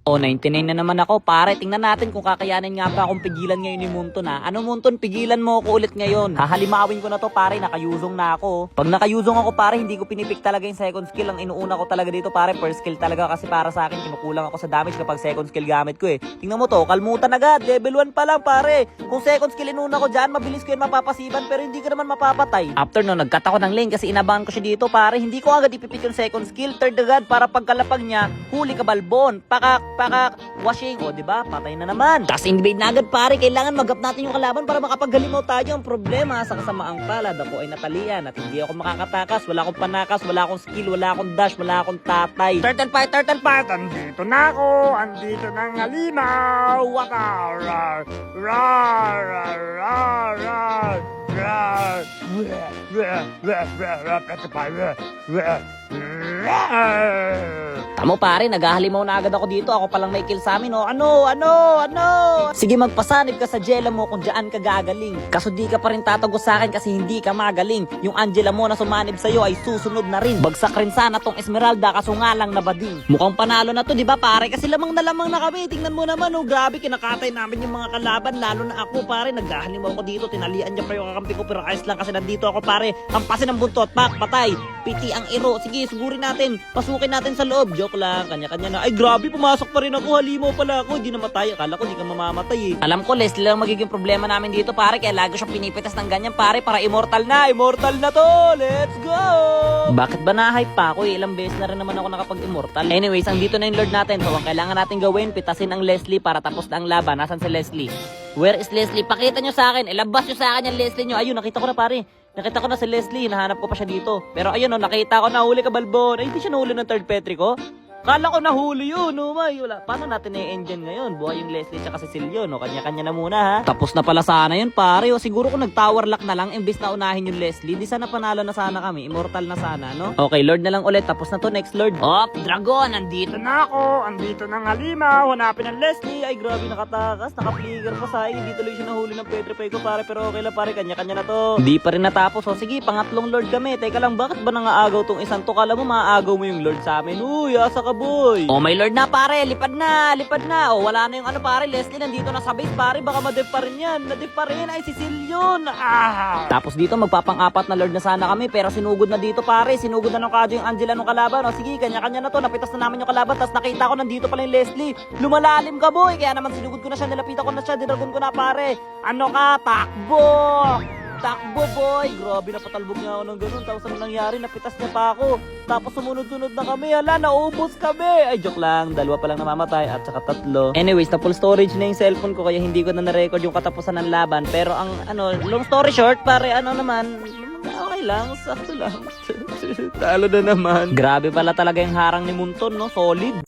O, 99 na naman ako, pare. Tingnan natin kung kakayanin nga ba akong pigilan ngayon ni Munton, ha. Ano, Munton, pigilan mo ako ulit ngayon. Hahalimawin ko na to, pare. Nakayusong na ako. Pag nakayusong ako, pare, hindi ko pinipik talaga yung second skill. Ang inuuna ko talaga dito, pare, first skill talaga. Kasi para sa akin, kinukulang ako sa damage kapag second skill gamit ko, eh. Tingnan mo to, kalmutan agad. Level 1 pa lang, pare. Kung second skill inuna ko dyan, mabilis ko yun mapapasiban, pero hindi ko naman mapapatay. After no, nagkat ako ng lane kasi inabangan ko siya dito, pare. Hindi ko agad ipipik yung second skill. Third agad, para pagkalapag niya, huli ka balbon. Washing, o, diba? Patay na naman. Tapos invade na agad, pare. Kailangan mag-up natin yung kalaban para makapaghalimaw tayo. Ang problema, sa kasamaang palad, ako ay natalian at hindi ako makakatakas. Wala akong panakas, wala akong skill, wala akong dash, wala akong tatay. Turtle fight, turtle fight. Andito na ako, andito ng halimaw. Waka, rar, rar, rar, rar, rar, rar. Tamo, pare, naghahalimaw na agad ako dito. Ako palang may kill sa amin, oh. Ano? Sige, magpasanib ka sa Jella mo kung dyan ka gagaling. Kaso di ka pa rin tatagos sa akin kasi hindi ka magaling. Yung Angela mo na sumanib sa'yo ay susunod na rin. Bagsak rin sana tong Esmeralda kaso nga lang nabading. Mukhang panalo na to, di ba, pare? Kasi lamang na kami. Tingnan mo naman, oh. Grabe, kinakatay namin yung mga kalaban. Lalo na ako, pare. Naghahalimaw ko dito. Tinalian niya pa yung kakampi ko, pero ayos lang kasi nandito ako, pare. Hampasin ang buntot. Pak, patay. Piti ang iro. Sige, sugurin natin. Pasukin natin sa loob. Joke lang. Kanya-kanya na. Ay, grabe. Pumasok pa rin ako. Halimaw pala ako. Di namatay. Akala ko di ka mamamatay, eh. Alam ko, Leslie lang magiging problema namin dito, pare. Kaya lagi siyang pinipitas ng ganyan, pare. Para immortal na. Immortal na to. Let's go! Bakit ba na-hype pa ako? Ilang beses na rin naman ako nakapag-immortal. Anyways, andito na yung Lord natin. So, ang kailangan natin gawin, pitasin ang Leslie para tapos na ang laban. Nasaan si Leslie? Where is Leslie? Pakita nyo sa akin. Ilabas nyo sa akin yung Leslie nyo. Ayun, nakita ko na, pare. Nakita ko na si Leslie. Hinahanap ko pa siya dito. Pero ayun, oh, nakita ko na huli ka, Balbon. Ay, hindi siya nahuli ng third Petri ko. Kala ko nahuli yun, oh my, wala. Paano natin i-engine ngayon? Buhay yung Leslie tsaka si Cecilio, no? Kanya-kanya na muna, ha? Tapos na pala sana yun, pare. O siguro kung nag-tower lock na lang, imbis na unahin yung Leslie, di sana panalo na sana kami. Immortal na sana, no? Okay, Lord na lang ulit. Tapos na to, next Lord. Op, Dragon, nandito Andito na ako, andito ng halimaw. Hanapin ang Leslie. Ay, grabe, nakatakas. Naka-flicker pa sa akin. Hindi tuloy siya nahuli ng Petrify ko, pare. Pero okay lang, pare. Kanya-kanya na to. Hindi pa rin natapos. O, sige, pangatlong Lord kami. Teka lang, bakit ba nangaagaw tong isang to? Kala mo, maaagaw mo yung Lord sa amin. Uy, asa ka, boy. Oh, may Lord na, pare. Lipad na. O, wala na yung ano, pare. Leslie, nandito na sa base, pare. Baka ma-def pa rin yan. Na-def pa rin. Ay, si Cecilio. Tapos dito, magpapang-apat na Lord na sana kami. Pero sinugod na dito, pare. Sinugod na ng kadyo yung Angela nung kalaban. O, sige, kanya-kanya na to. Napitas na namin yung kalaban. Tapos nakita ko nandito pala yung Leslie. Lumalalim ka, boy. Kaya naman sinugod ko na siya. Nilapitan ko na siya. Dinagon ko na, pare. Ano ka? Takbo! Takbo, boy! Grabe, napatalbog niya ako ng ganun. Tapos ano nangyari? Napitas niya pa ako. Tapos sumunod-sunod na kami. Hala, naubos kami! Ay, joke lang. Dalawa pa lang namamatay at saka tatlo. Anyways, na full storage na yung cellphone ko. Kaya hindi ko na na-record yung katapusan ng laban. Pero ang, long story short, pare, okay lang. Sakto lang. Talo na naman. Grabe pala talaga yung harang ni Munton, no? Solid.